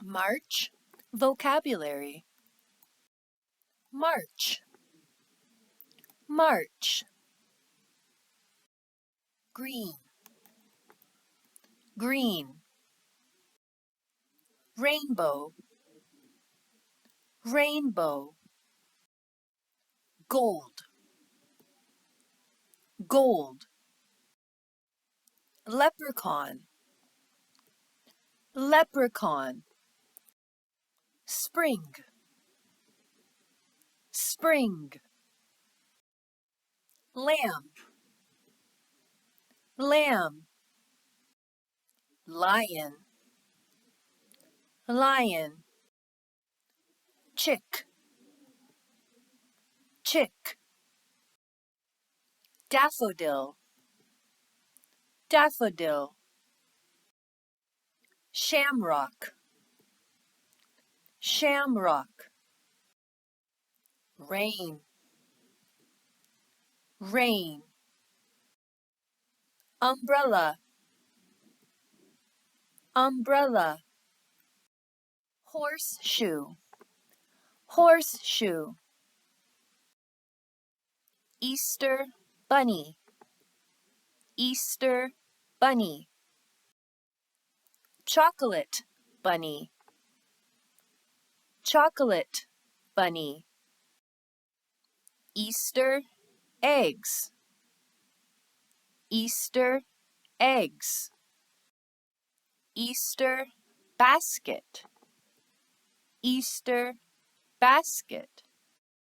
March, vocabulary. March, march. Green, green. Rainbow, rainbow. Gold, gold. Leprechaun, leprechaun. Spring, spring. Lamb, lamb. Lion, lion. Chick, chick. Daffodil, daffodil. Shamrock, shamrock. Rain, rain. Umbrella, umbrella. Horseshoe, horseshoe. Easter bunny, Easter bunny. Chocolate bunny, chocolate bunny. Easter eggs, Easter eggs. Easter basket, Easter basket.